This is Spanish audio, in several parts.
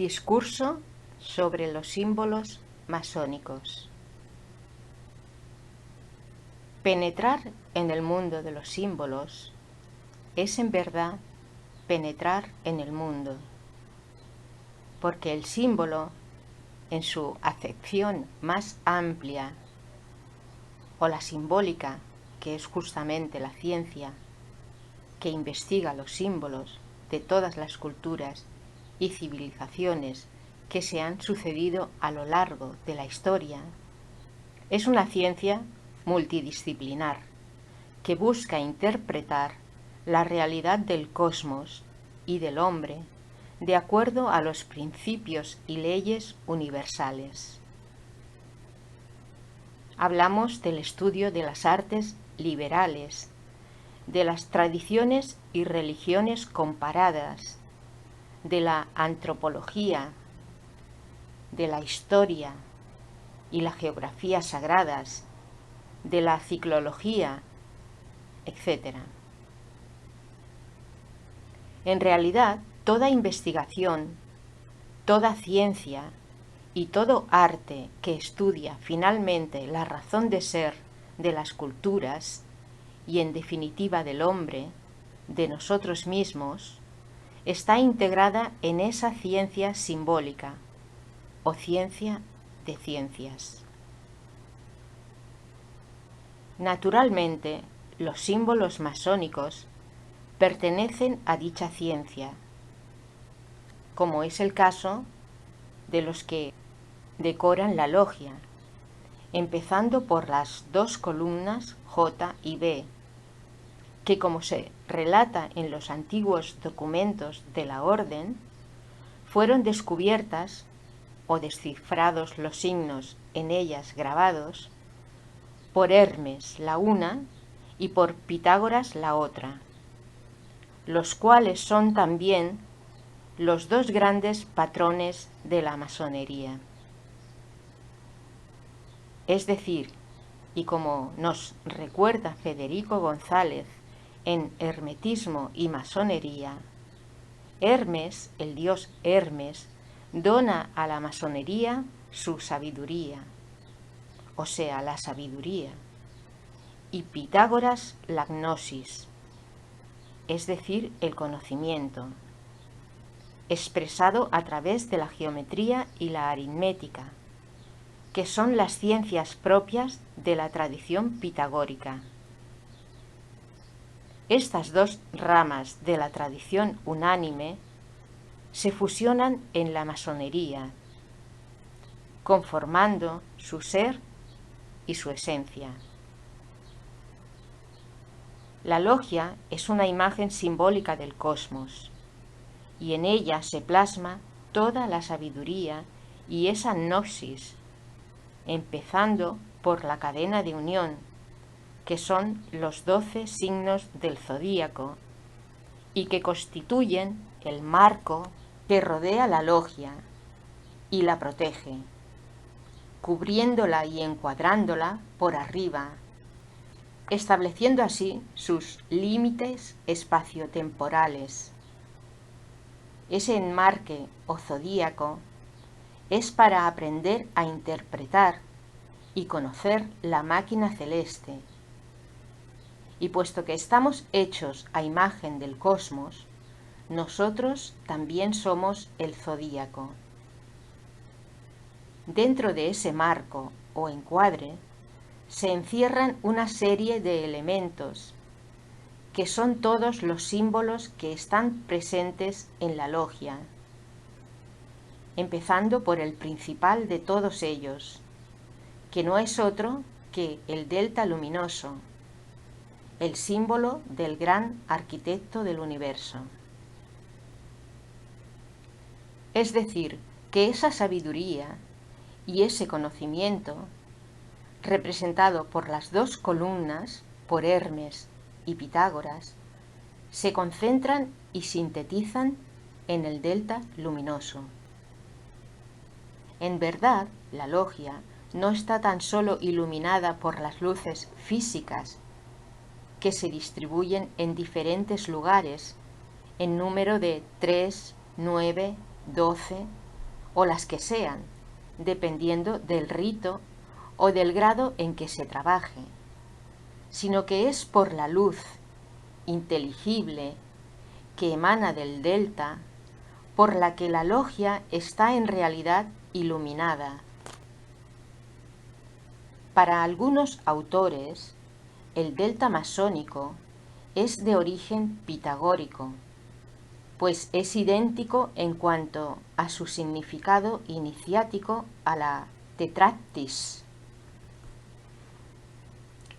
Discurso sobre los símbolos masónicos. Penetrar en el mundo de los símbolos es en verdad penetrar en el mundo, porque el símbolo, en su acepción más amplia, o la simbólica, que es justamente la ciencia que investiga los símbolos de todas las culturas y civilizaciones que se han sucedido a lo largo de la historia, es una ciencia multidisciplinar que busca interpretar la realidad del cosmos y del hombre de acuerdo a los principios y leyes universales. Hablamos del estudio de las artes liberales, de las tradiciones y religiones comparadas, de la antropología, de la historia y la geografía sagradas, de la ciclología, etc. En realidad, toda investigación, toda ciencia y todo arte que estudia finalmente la razón de ser de las culturas y en definitiva del hombre, de nosotros mismos, está integrada en esa ciencia simbólica o ciencia de ciencias. Naturalmente, los símbolos masónicos pertenecen a dicha ciencia, como es el caso de los que decoran la logia, empezando por las dos columnas J y B, que, como se relata en los antiguos documentos de la orden, fueron descubiertas o descifrados los signos en ellas grabados por Hermes la una y por Pitágoras la otra, los cuales son también los dos grandes patrones de la masonería. Es decir, y como nos recuerda Federico González en Hermetismo y Masonería, Hermes, el dios Hermes, dona a la masonería su sabiduría, o sea, la sabiduría, y Pitágoras la gnosis, es decir, el conocimiento, expresado a través de la geometría y la aritmética, que son las ciencias propias de la tradición pitagórica. Estas dos ramas de la tradición unánime se fusionan en la masonería, conformando su ser y su esencia. La logia es una imagen simbólica del cosmos, y en ella se plasma toda la sabiduría y esa gnosis, empezando por la cadena de unión, que son los 12 signos del zodíaco y que constituyen el marco que rodea la logia y la protege, cubriéndola y encuadrándola por arriba, estableciendo así sus límites espaciotemporales. Ese enmarque o zodíaco es para aprender a interpretar y conocer la máquina celeste. Y puesto que estamos hechos a imagen del cosmos, nosotros también somos el zodíaco. Dentro de ese marco o encuadre se encierran una serie de elementos que son todos los símbolos que están presentes en la logia, empezando por el principal de todos ellos, que no es otro que el delta luminoso, el símbolo del gran arquitecto del universo. Es decir, que esa sabiduría y ese conocimiento, representado por las dos columnas, por Hermes y Pitágoras, se concentran y sintetizan en el delta luminoso. En verdad, la logia no está tan solo iluminada por las luces físicas que se distribuyen en diferentes lugares en número de 3, 9, 12 o las que sean, dependiendo del rito o del grado en que se trabaje, sino que es por la luz inteligible que emana del delta, por la que la logia está en realidad iluminada. Para algunos autores, el delta masónico es de origen pitagórico, pues es idéntico en cuanto a su significado iniciático a la tetractis,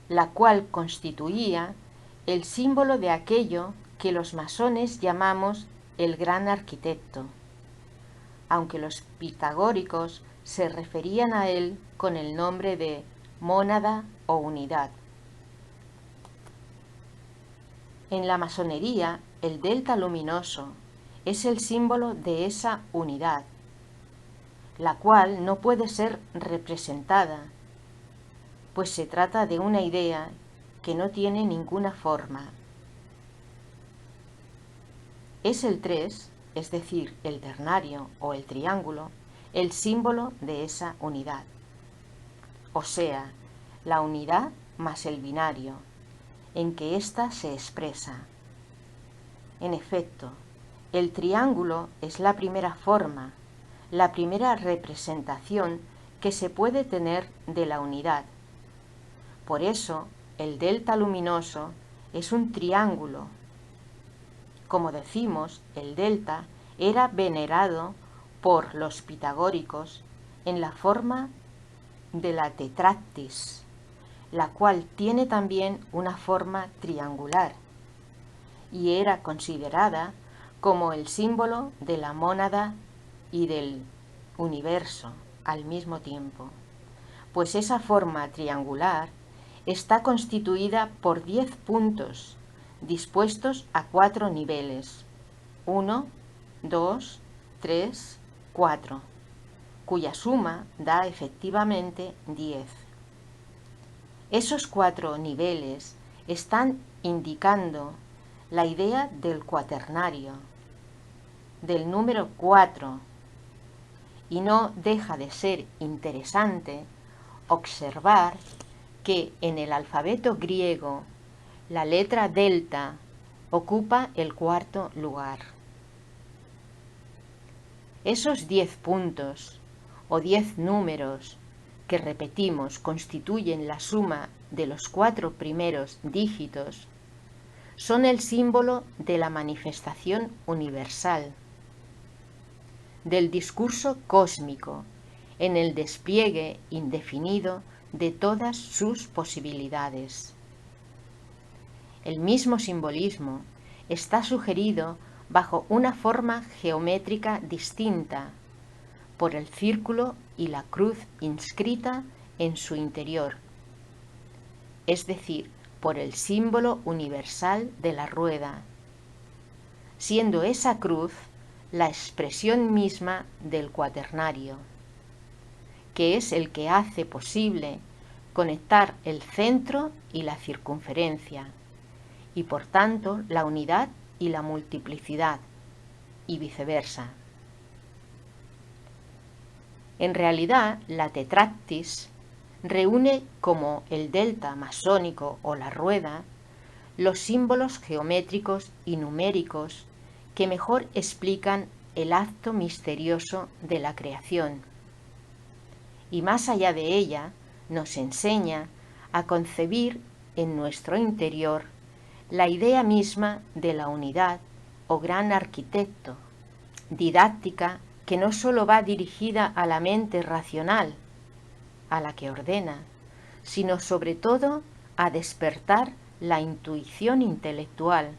la cual constituía el símbolo de aquello que los masones llamamos el gran arquitecto, aunque los pitagóricos se referían a él con el nombre de mónada o unidad. En la masonería, el delta luminoso es el símbolo de esa unidad, la cual no puede ser representada, pues se trata de una idea que no tiene ninguna forma. Es el 3, es decir, el ternario o el triángulo, el símbolo de esa unidad, o sea, la unidad más el binario, en que ésta se expresa. En efecto, el triángulo es la primera forma, la primera representación que se puede tener de la unidad. Por eso, el delta luminoso es un triángulo. Como decimos, el delta era venerado por los pitagóricos en la forma de la tetractis, la cual tiene también una forma triangular, y era considerada como el símbolo de la mónada y del universo al mismo tiempo, pues esa forma triangular está constituida por 10 puntos dispuestos a 4 niveles, 1, 2, 3, 4, cuya suma da efectivamente 10. Esos 4 niveles están indicando la idea del cuaternario, del número 4, y no deja de ser interesante observar que en el alfabeto griego la letra delta ocupa el 4º lugar. Esos 10 puntos o 10 números que repetimos constituyen la suma de los 4 primeros dígitos son el símbolo de la manifestación universal, del discurso cósmico en el despliegue indefinido de todas sus posibilidades. El mismo simbolismo está sugerido bajo una forma geométrica distinta, por el círculo y la cruz inscrita en su interior, es decir, por el símbolo universal de la rueda, siendo esa cruz la expresión misma del cuaternario, que es el que hace posible conectar el centro y la circunferencia, y por tanto la unidad y la multiplicidad, y viceversa. En realidad, la tetractis reúne como el delta masónico o la rueda los símbolos geométricos y numéricos que mejor explican el acto misterioso de la creación, y más allá de ella nos enseña a concebir en nuestro interior la idea misma de la unidad o gran arquitecto, didáctica que no sólo va dirigida a la mente racional, a la que ordena, sino sobre todo a despertar la intuición intelectual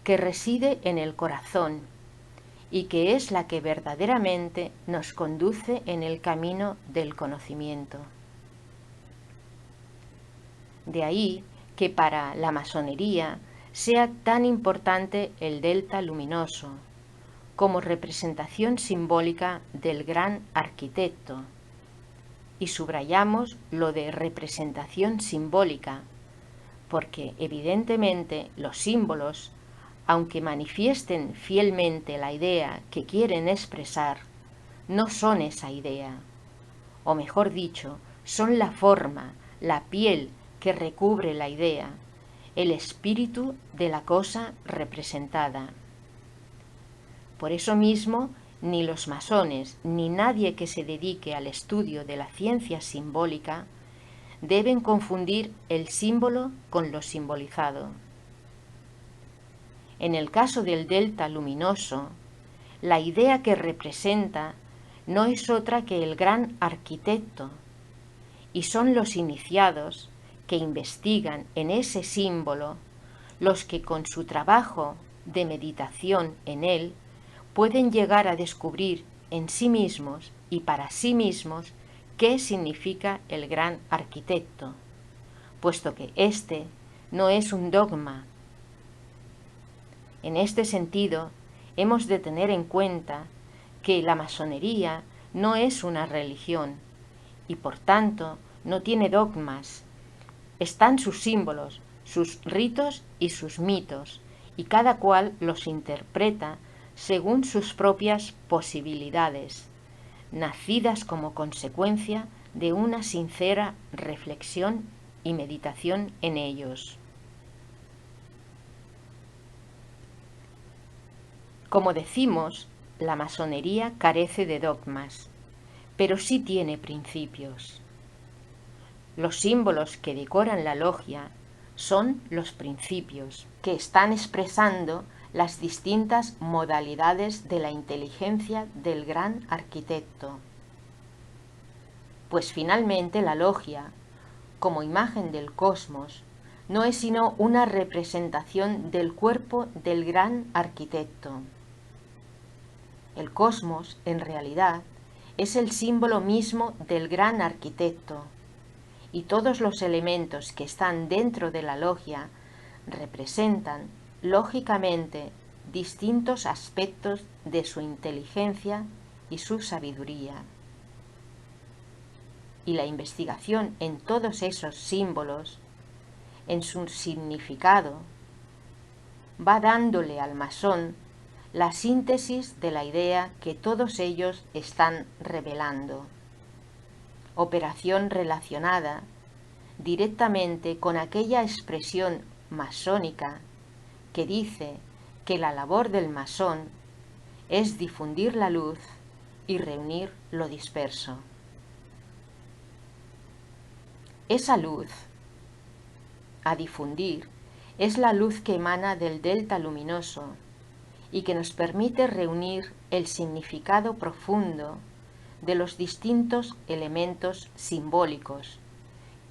que reside en el corazón y que es la que verdaderamente nos conduce en el camino del conocimiento. De ahí que para la masonería sea tan importante el delta luminoso como representación simbólica del gran arquitecto, y subrayamos lo de representación simbólica, porque evidentemente los símbolos, aunque manifiesten fielmente la idea que quieren expresar, no son esa idea, o mejor dicho, son la forma, la piel que recubre la idea, el espíritu de la cosa representada. Por eso mismo, ni los masones ni nadie que se dedique al estudio de la ciencia simbólica deben confundir el símbolo con lo simbolizado. En el caso del delta luminoso, la idea que representa no es otra que el gran arquitecto, y son los iniciados que investigan en ese símbolo los que con su trabajo de meditación en él pueden llegar a descubrir en sí mismos y para sí mismos qué significa el gran arquitecto, puesto que este no es un dogma. En este sentido, hemos de tener en cuenta que la masonería no es una religión y por tanto no tiene dogmas. Están sus símbolos, sus ritos y sus mitos, y cada cual los interpreta según sus propias posibilidades, nacidas como consecuencia de una sincera reflexión y meditación en ellos. Como decimos, la masonería carece de dogmas, pero sí tiene principios. Los símbolos que decoran la logia son los principios, que están expresando las distintas modalidades de la inteligencia del gran arquitecto. Pues finalmente la logia, como imagen del cosmos, no es sino una representación del cuerpo del gran arquitecto. El cosmos, en realidad, es el símbolo mismo del gran arquitecto, y todos los elementos que están dentro de la logia representan, lógicamente, distintos aspectos de su inteligencia y su sabiduría. Y la investigación en todos esos símbolos, en su significado, va dándole al masón la síntesis de la idea que todos ellos están revelando. Operación relacionada directamente con aquella expresión masónica que dice que la labor del masón es difundir la luz y reunir lo disperso. Esa luz a difundir es la luz que emana del delta luminoso y que nos permite reunir el significado profundo de los distintos elementos simbólicos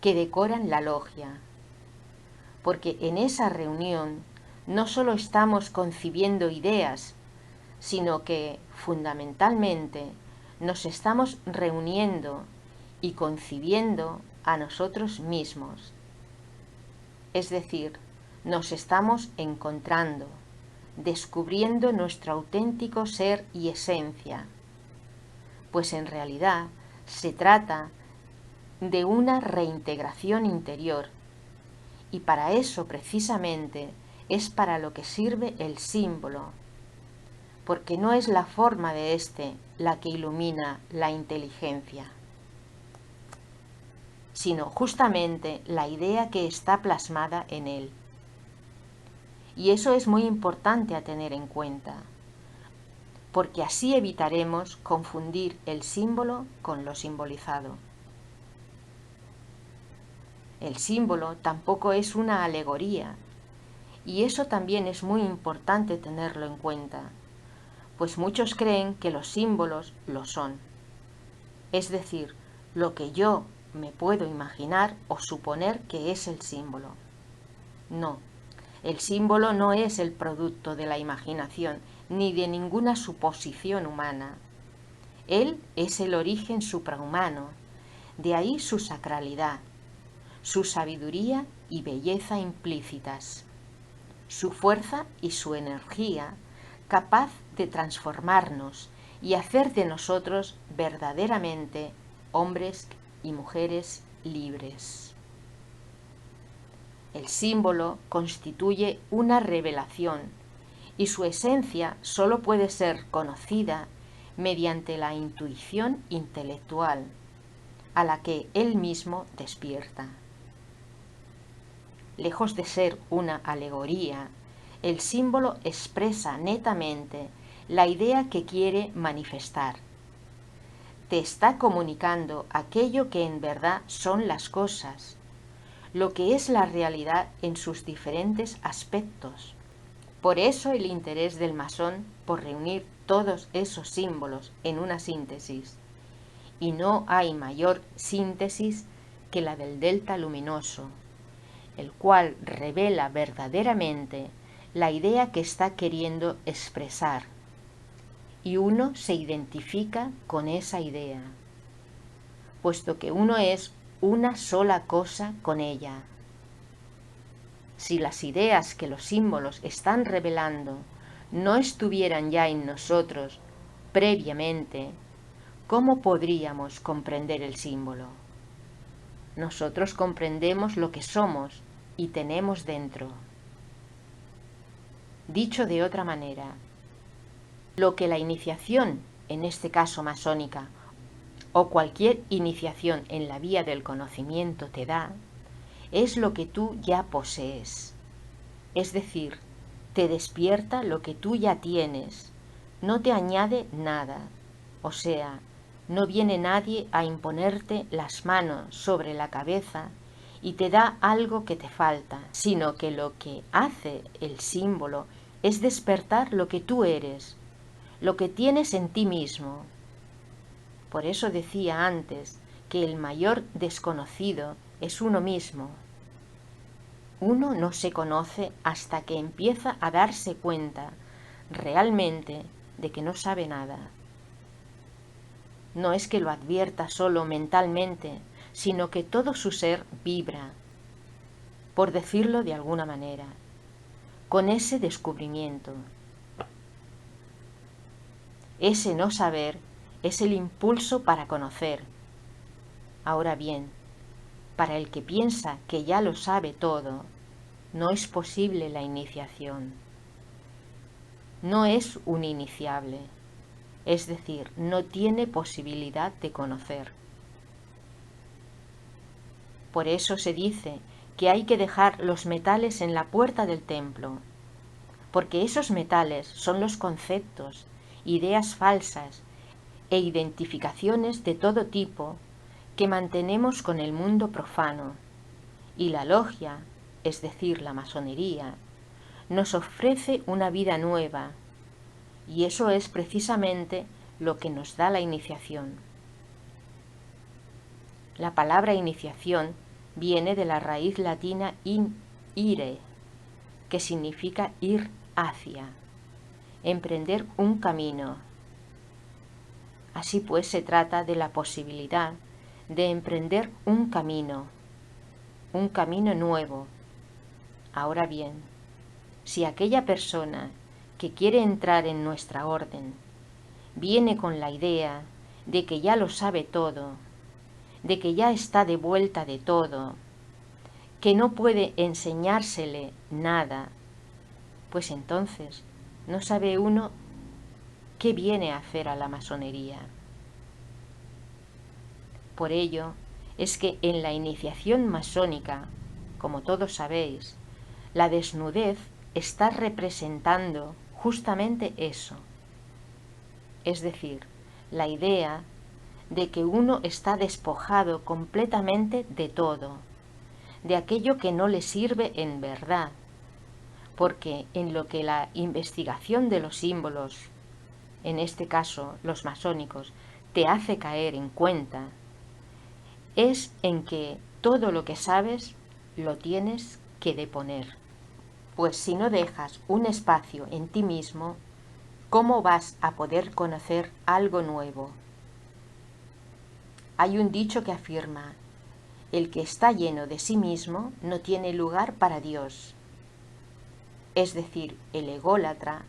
que decoran la logia, porque en esa reunión no solo estamos concibiendo ideas, sino que fundamentalmente nos estamos reuniendo y concibiendo a nosotros mismos. Es decir, nos estamos encontrando, descubriendo nuestro auténtico ser y esencia, pues en realidad se trata de una reintegración interior, y para eso precisamente es para lo que sirve el símbolo, porque no es la forma de éste la que ilumina la inteligencia, sino justamente la idea que está plasmada en él. Y eso es muy importante a tener en cuenta, porque así evitaremos confundir el símbolo con lo simbolizado. El símbolo tampoco es una alegoría, y eso también es muy importante tenerlo en cuenta, pues muchos creen que los símbolos lo son, es decir, lo que yo me puedo imaginar o suponer que es el símbolo. No, el símbolo no es el producto de la imaginación ni de ninguna suposición humana. Él es el origen suprahumano, de ahí su sacralidad, su sabiduría y belleza implícitas, su fuerza y su energía capaz de transformarnos y hacer de nosotros verdaderamente hombres y mujeres libres. El símbolo constituye una revelación y su esencia solo puede ser conocida mediante la intuición intelectual a la que él mismo despierta. Lejos de ser una alegoría, el símbolo expresa netamente la idea que quiere manifestar. Te está comunicando aquello que en verdad son las cosas, lo que es la realidad en sus diferentes aspectos. Por eso el interés del masón por reunir todos esos símbolos en una síntesis. Y no hay mayor síntesis que la del delta luminoso, el cual revela verdaderamente la idea que está queriendo expresar. Y uno se identifica con esa idea, puesto que uno es una sola cosa con ella. Si las ideas que los símbolos están revelando no estuvieran ya en nosotros previamente, ¿cómo podríamos comprender el símbolo? Nosotros comprendemos lo que somos y tenemos dentro. Dicho de otra manera, lo que la iniciación, en este caso masónica, o cualquier iniciación en la vía del conocimiento te da, es lo que tú ya posees. Es decir, te despierta lo que tú ya tienes, no te añade nada. O sea, no viene nadie a imponerte las manos sobre la cabeza y te da algo que te falta, sino que lo que hace el símbolo es despertar lo que tú eres, lo que tienes en ti mismo. Por eso decía antes que el mayor desconocido es uno mismo. Uno no se conoce hasta que empieza a darse cuenta realmente de que no sabe nada. No es que lo advierta solo mentalmente, sino que todo su ser vibra, por decirlo de alguna manera, con ese descubrimiento. Ese no saber es el impulso para conocer. Ahora bien, para el que piensa que ya lo sabe todo, no es posible la iniciación. No es un iniciable, es decir, no tiene posibilidad de conocer. Por eso se dice que hay que dejar los metales en la puerta del templo, porque esos metales son los conceptos, ideas falsas e identificaciones de todo tipo que mantenemos con el mundo profano, y la logia, es decir, la masonería, nos ofrece una vida nueva, y eso es precisamente lo que nos da la iniciación. La palabra iniciación viene de la raíz latina ire, que significa ir hacia, emprender un camino. Así pues se trata de la posibilidad de emprender un camino nuevo. Ahora bien, si aquella persona que quiere entrar en nuestra orden viene con la idea de que ya lo sabe todo, de que ya está de vuelta de todo, que no puede enseñársele nada, pues entonces no sabe uno qué viene a hacer a la masonería. Por ello es que en la iniciación masónica, como todos sabéis, la desnudez está representando justamente eso, es decir, la idea de que uno está despojado completamente de todo, de aquello que no le sirve en verdad, porque en lo que la investigación de los símbolos, en este caso los masónicos, te hace caer en cuenta, es en que todo lo que sabes lo tienes que deponer. Pues si no dejas un espacio en ti mismo, ¿cómo vas a poder conocer algo nuevo? Hay un dicho que afirma: el que está lleno de sí mismo no tiene lugar para Dios. Es decir, el ególatra,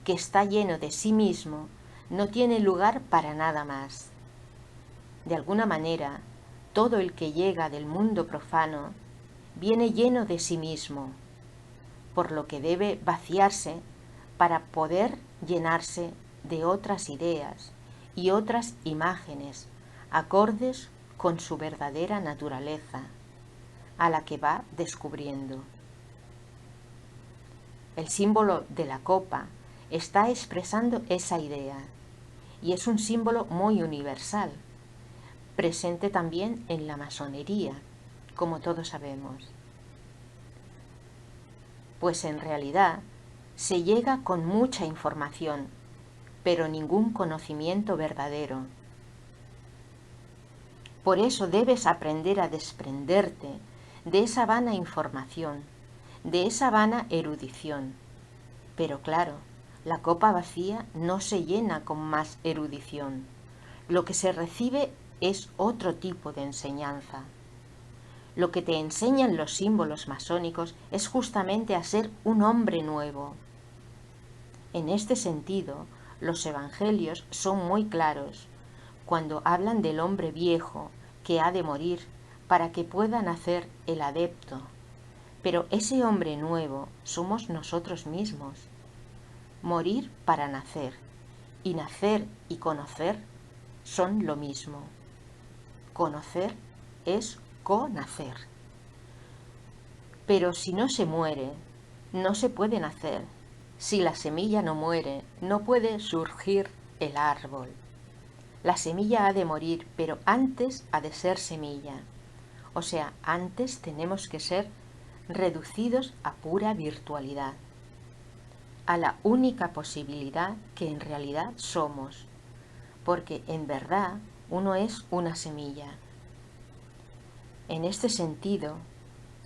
que está lleno de sí mismo, no tiene lugar para nada más. De alguna manera, todo el que llega del mundo profano viene lleno de sí mismo, por lo que debe vaciarse para poder llenarse de otras ideas y otras imágenes acordes con su verdadera naturaleza, a la que va descubriendo. El símbolo de la copa está expresando esa idea y es un símbolo muy universal, presente también en la masonería, como todos sabemos. Pues en realidad se llega con mucha información, pero ningún conocimiento verdadero. Por eso debes aprender a desprenderte de esa vana información, de esa vana erudición. Pero claro, la copa vacía no se llena con más erudición. Lo que se recibe es otro tipo de enseñanza. Lo que te enseñan los símbolos masónicos es justamente a ser un hombre nuevo. En este sentido, los evangelios son muy claros cuando hablan del hombre viejo que ha de morir para que pueda nacer el adepto. Pero ese hombre nuevo somos nosotros mismos. Morir para nacer, y nacer y conocer son lo mismo. Conocer es conacer. Pero si no se muere, no se puede nacer. Si la semilla no muere, no puede surgir el árbol. La semilla ha de morir, pero antes ha de ser semilla. O sea, antes tenemos que ser reducidos a pura virtualidad, a la única posibilidad que en realidad somos, porque en verdad uno es una semilla. En este sentido,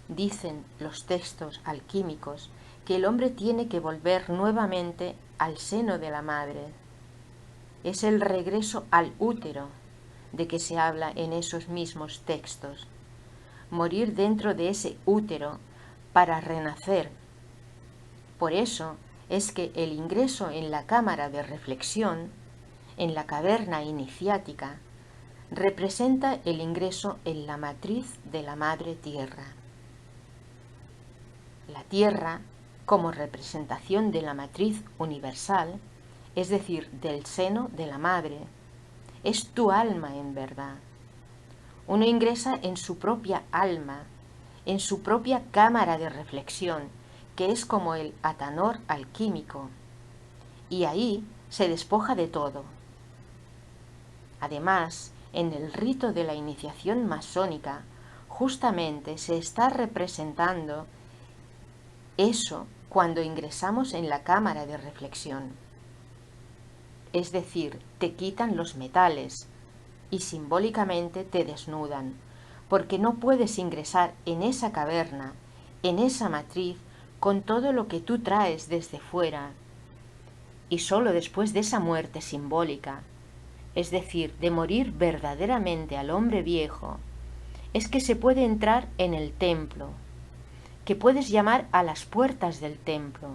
dicen los textos alquímicos que el hombre tiene que volver nuevamente al seno de la madre. Es el regreso al útero de que se habla en esos mismos textos. Morir dentro de ese útero para renacer. Por eso es que el ingreso en la cámara de reflexión, en la caverna iniciática, representa el ingreso en la matriz de la Madre Tierra. La Tierra, como representación de la matriz universal, es decir, del seno de la Madre, es tu alma en verdad. Uno ingresa en su propia alma, en su propia cámara de reflexión, que es como el atanor alquímico, y ahí se despoja de todo. Además, en el rito de la iniciación masónica, justamente se está representando eso cuando ingresamos en la cámara de reflexión. Es decir, te quitan los metales y simbólicamente te desnudan, porque no puedes ingresar en esa caverna, en esa matriz, con todo lo que tú traes desde fuera. Y solo después de esa muerte simbólica, es decir, de morir verdaderamente al hombre viejo, es que se puede entrar en el templo, que puedes llamar a las puertas del templo.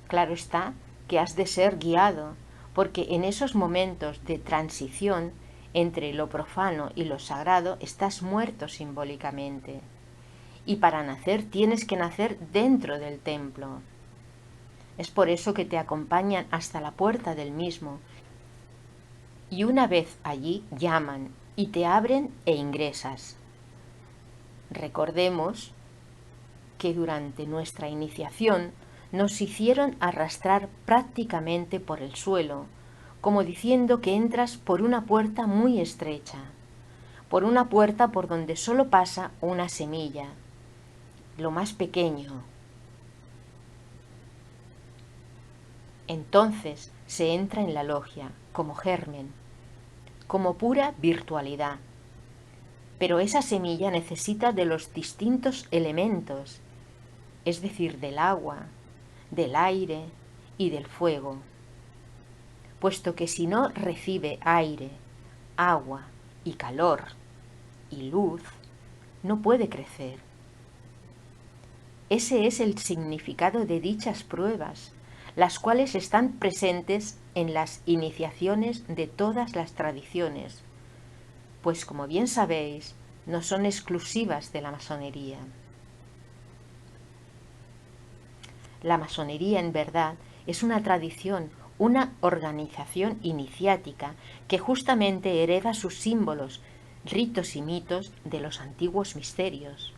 Claro está que has de ser guiado, porque en esos momentos de transición entre lo profano y lo sagrado estás muerto simbólicamente. Y para nacer tienes que nacer dentro del templo. Es por eso que te acompañan hasta la puerta del mismo. Y una vez allí llaman y te abren e ingresas. Recordemos que durante nuestra iniciación nos hicieron arrastrar prácticamente por el suelo, como diciendo que entras por una puerta muy estrecha, por una puerta por donde solo pasa una semilla, lo más pequeño. Entonces se entra en la logia como germen, como pura virtualidad. Pero esa semilla necesita de los distintos elementos, es decir, del agua, del aire y del fuego, puesto que si no recibe aire, agua y calor y luz, no puede crecer. Ese es el significado de dichas pruebas, las cuales están presentes en las iniciaciones de todas las tradiciones, pues como bien sabéis, no son exclusivas de la masonería. La masonería, en verdad, es una tradición una organización iniciática que justamente hereda sus símbolos, ritos y mitos de los antiguos misterios.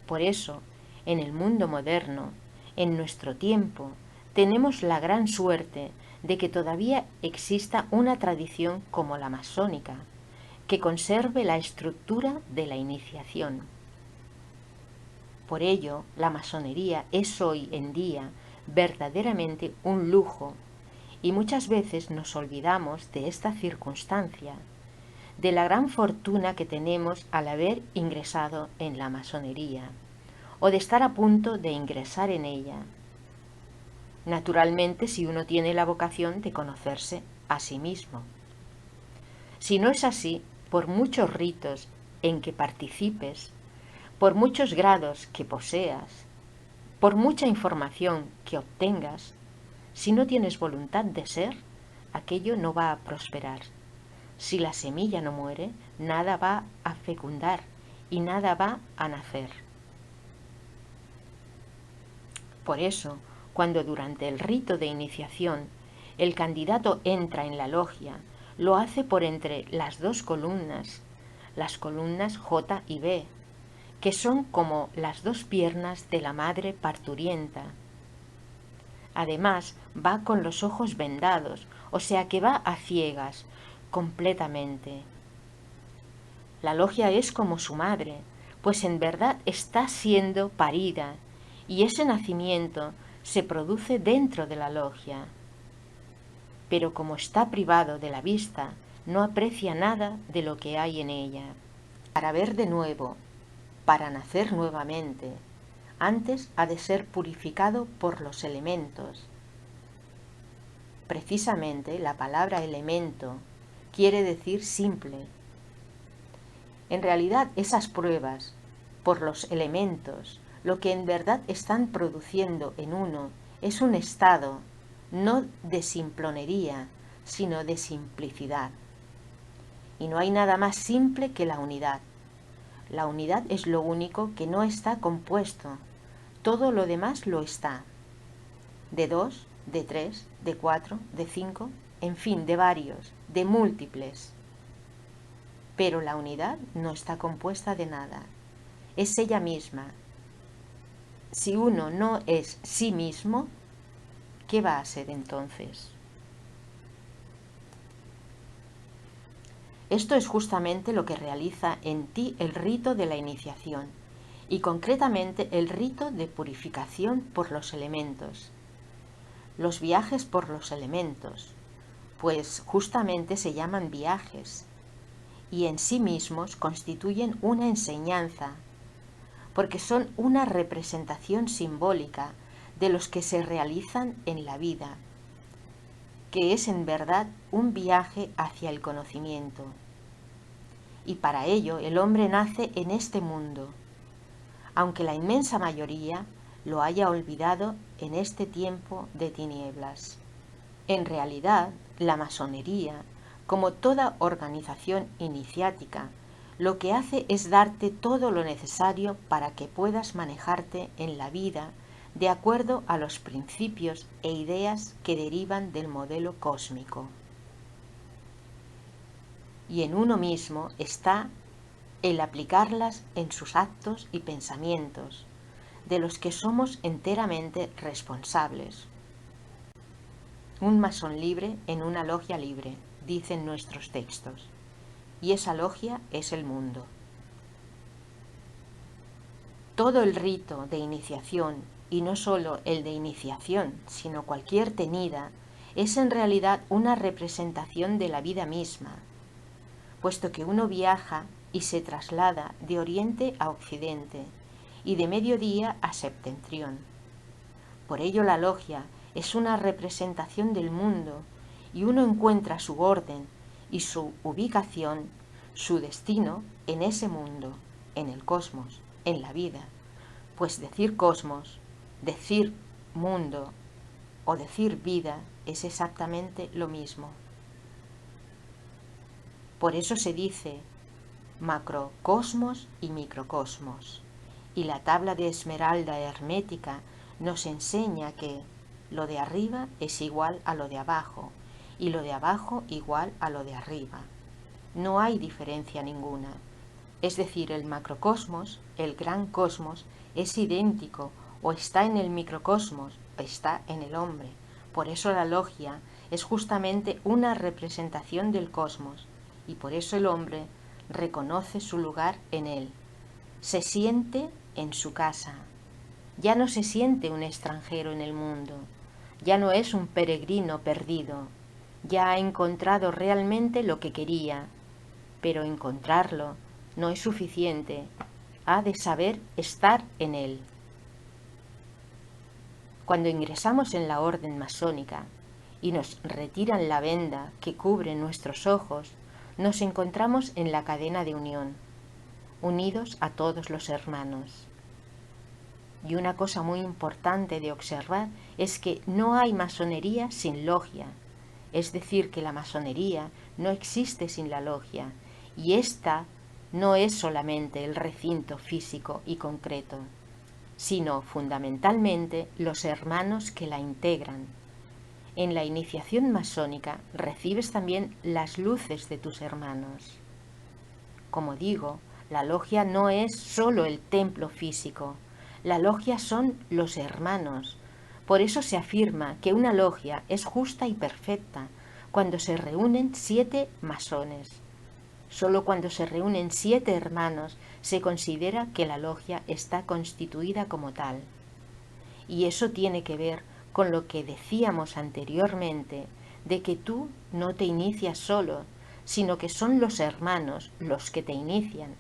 Por eso, en el mundo moderno, en nuestro tiempo, tenemos la gran suerte de que todavía exista una tradición como la masónica, que conserve la estructura de la iniciación. Por ello, la masonería es hoy en día verdaderamente un lujo, y muchas veces nos olvidamos de esta circunstancia, de la gran fortuna que tenemos al haber ingresado en la masonería, o de estar a punto de ingresar en ella. Naturalmente, si uno tiene la vocación de conocerse a sí mismo. Si no es así, por muchos ritos en que participes, por muchos grados que poseas, por mucha información que obtengas, si no tienes voluntad de ser, aquello no va a prosperar. Si la semilla no muere, nada va a fecundar y nada va a nacer. Por eso, cuando durante el rito de iniciación el candidato entra en la logia, lo hace por entre las dos columnas, las columnas J y B, que son como las dos piernas de la madre parturienta. Además, va con los ojos vendados, o sea que va a ciegas, completamente. La logia es como su madre, pues en verdad está siendo parida, y ese nacimiento se produce dentro de la logia. Pero como está privado de la vista, no aprecia nada de lo que hay en ella. Para ver de nuevo, para nacer nuevamente, antes ha de ser purificado por los elementos. Precisamente la palabra elemento quiere decir simple. En realidad esas pruebas por los elementos, lo que en verdad están produciendo en uno es un estado no de simplonería, sino de simplicidad. Y no hay nada más simple que la unidad. La unidad es lo único que no está compuesto, todo lo demás lo está. De dos, de tres, de cuatro, de cinco, en fin, de varios, de múltiples. Pero la unidad no está compuesta de nada, es ella misma. Si uno no es sí mismo, ¿qué va a ser entonces? Esto es justamente lo que realiza en ti el rito de la iniciación, y concretamente el rito de purificación por los elementos. Los viajes por los elementos, pues justamente se llaman viajes, y en sí mismos constituyen una enseñanza, porque son una representación simbólica de los que se realizan en la vida, que es en verdad un viaje hacia el conocimiento. Y para ello el hombre nace en este mundo, aunque la inmensa mayoría lo haya olvidado en este tiempo de tinieblas. En realidad, la masonería, como toda organización iniciática, lo que hace es darte todo lo necesario para que puedas manejarte en la vida de acuerdo a los principios e ideas que derivan del modelo cósmico. Y en uno mismo está el aplicarlas en sus actos y pensamientos, de los que somos enteramente responsables. Un masón libre en una logia libre, dicen nuestros textos, y esa logia es el mundo. Todo el rito de iniciación, y no solo el de iniciación, sino cualquier tenida, es en realidad una representación de la vida misma, puesto que uno viaja y se traslada de oriente a occidente y de mediodía a septentrión. Por ello la logia es una representación del mundo y uno encuentra su orden y su ubicación, su destino en ese mundo, en el cosmos, en la vida. Pues decir cosmos, decir mundo o decir vida es exactamente lo mismo. Por eso se dice macrocosmos y microcosmos. Y la tabla de esmeralda hermética nos enseña que lo de arriba es igual a lo de abajo y lo de abajo igual a lo de arriba. No hay diferencia ninguna. Es decir, el macrocosmos, el gran cosmos, es idéntico o está en el microcosmos o está en el hombre. Por eso la logia es justamente una representación del cosmos y por eso el hombre reconoce su lugar en él. Se siente en su casa. Ya no se siente un extranjero en el mundo. Ya no es un peregrino perdido. Ya ha encontrado realmente lo que quería. Pero encontrarlo no es suficiente. Ha de saber estar en él. Cuando ingresamos en la orden masónica y nos retiran la venda que cubre nuestros ojos, nos encontramos en la cadena de unión, unidos a todos los hermanos. Y una cosa muy importante de observar es que no hay masonería sin logia, es decir, que la masonería no existe sin la logia, y esta no es solamente el recinto físico y concreto, sino fundamentalmente los hermanos que la integran. En la iniciación masónica recibes también las luces de tus hermanos. Como digo, la logia no es solo el templo físico, la logia son los hermanos. Por eso se afirma que una logia es justa y perfecta cuando se reúnen 7 masones. Solo cuando se reúnen 7 hermanos se considera que la logia está constituida como tal. Y eso tiene que ver con lo que decíamos anteriormente, de que tú no te inicias solo, sino que son los hermanos los que te inician.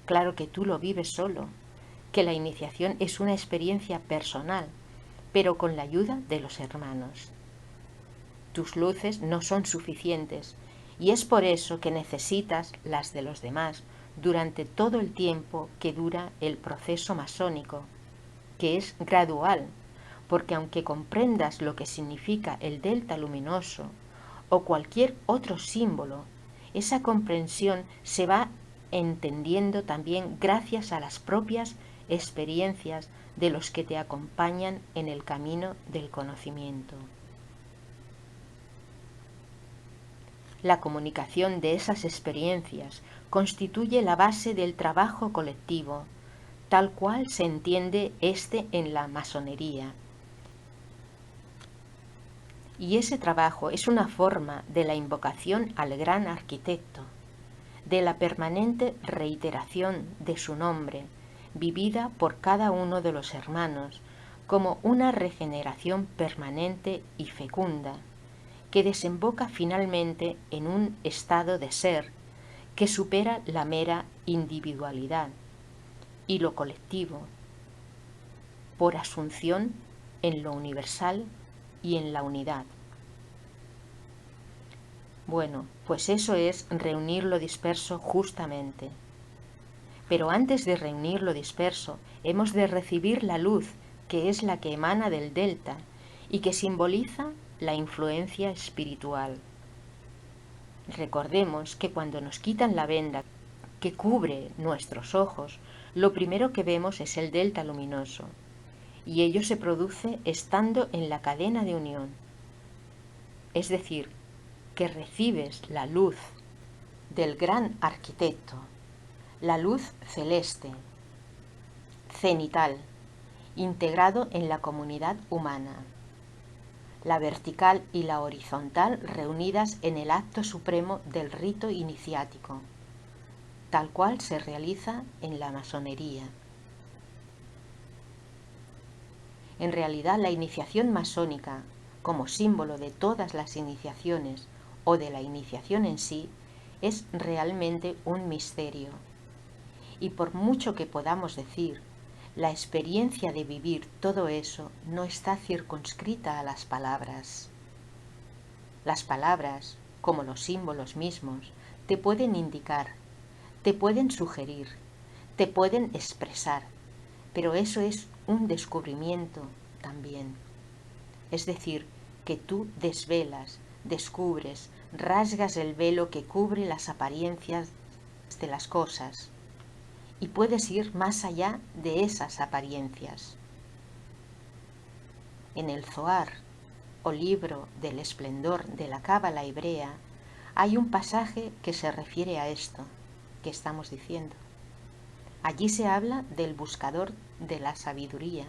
Claro que tú lo vives solo, que la iniciación es una experiencia personal, pero con la ayuda de los hermanos. Tus luces no son suficientes y es por eso que necesitas las de los demás durante todo el tiempo que dura el proceso masónico, que es gradual, porque aunque comprendas lo que significa el delta luminoso o cualquier otro símbolo, esa comprensión se va entendiendo también gracias a las propias experiencias de los que te acompañan en el camino del conocimiento. La comunicación de esas experiencias constituye la base del trabajo colectivo, tal cual se entiende este en la masonería. Y ese trabajo es una forma de la invocación al gran arquitecto, de la permanente reiteración de su nombre, vivida por cada uno de los hermanos, como una regeneración permanente y fecunda, que desemboca finalmente en un estado de ser que supera la mera individualidad y lo colectivo, por asunción en lo universal y en la unidad. Bueno, pues eso es reunir lo disperso justamente. Pero antes de reunir lo disperso, hemos de recibir la luz, que es la que emana del delta y que simboliza la influencia espiritual. Recordemos que cuando nos quitan la venda que cubre nuestros ojos, lo primero que vemos es el delta luminoso, y ello se produce estando en la cadena de unión. Es decir, que recibes la luz del gran arquitecto, la luz celeste, cenital, integrado en la comunidad humana, la vertical y la horizontal reunidas en el acto supremo del rito iniciático, tal cual se realiza en la masonería. En realidad, la iniciación masónica, como símbolo de todas las iniciaciones o de la iniciación en sí, es realmente un misterio. Y por mucho que podamos decir, la experiencia de vivir todo eso no está circunscrita a las palabras. Las palabras, como los símbolos mismos, te pueden indicar, te pueden sugerir, te pueden expresar, pero eso es un descubrimiento también. Es decir, que tú desvelas, descubres, rasgas el velo que cubre las apariencias de las cosas y puedes ir más allá de esas apariencias. En el Zohar o libro del esplendor de la Cábala hebrea hay un pasaje que se refiere a esto que estamos diciendo. Allí se habla del buscador de la sabiduría,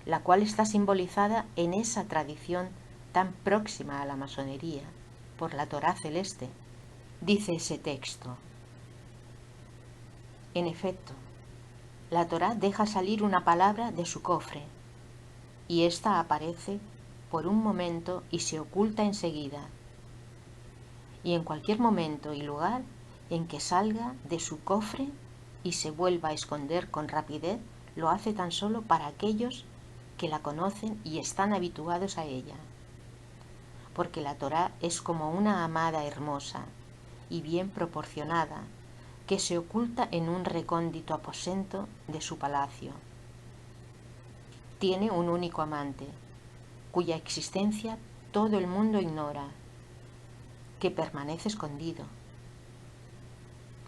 la cual está simbolizada en esa tradición tan próxima a la masonería, por la Torá celeste. Dice ese texto: en efecto, la Torá deja salir una palabra de su cofre, y ésta aparece por un momento y se oculta enseguida. Y en cualquier momento y lugar en que salga de su cofre y se vuelva a esconder con rapidez, lo hace tan solo para aquellos que la conocen y están habituados a ella. Porque la Torá es como una amada hermosa y bien proporcionada, que se oculta en un recóndito aposento de su palacio. Tiene un único amante, cuya existencia todo el mundo ignora, que permanece escondido.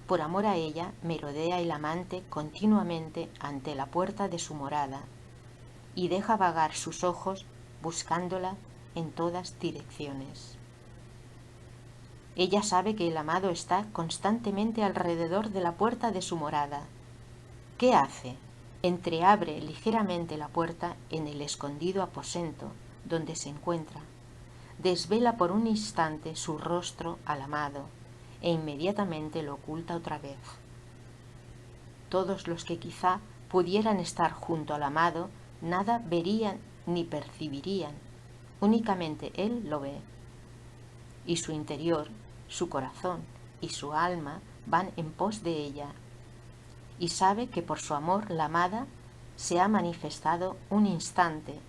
Por amor a ella, merodea el amante continuamente ante la puerta de su morada y deja vagar sus ojos buscándola en todas direcciones. Ella sabe que el amado está constantemente alrededor de la puerta de su morada. ¿Qué hace? Entreabre ligeramente la puerta en el escondido aposento donde se encuentra. Desvela por un instante su rostro al amado e inmediatamente lo oculta otra vez. Todos los que quizá pudieran estar junto al amado nada verían ni percibirían, únicamente él lo ve. Y su interior, su corazón y su alma van en pos de ella, y sabe que por su amor la amada se ha manifestado un instante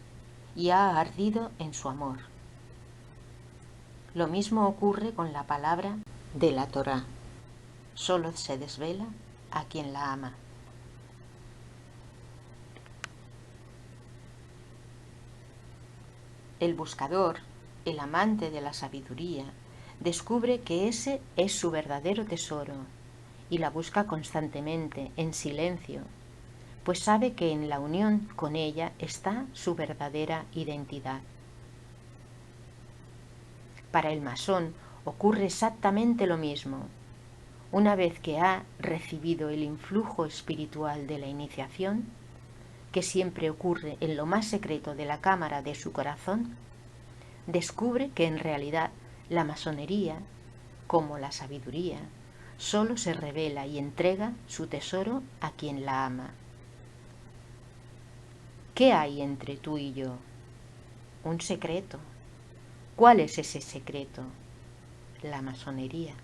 y ha ardido en su amor. Lo mismo ocurre con la palabra de la Torá. Solo se desvela a quien la ama. El buscador, el amante de la sabiduría, descubre que ese es su verdadero tesoro y la busca constantemente, en silencio, pues sabe que en la unión con ella está su verdadera identidad. Para el masón ocurre exactamente lo mismo. Una vez que ha recibido el influjo espiritual de la iniciación, que siempre ocurre en lo más secreto de la cámara de su corazón, descubre que en realidad la masonería, como la sabiduría, solo se revela y entrega su tesoro a quien la ama. ¿Qué hay entre tú y yo? Un secreto. ¿Cuál es ese secreto? La masonería.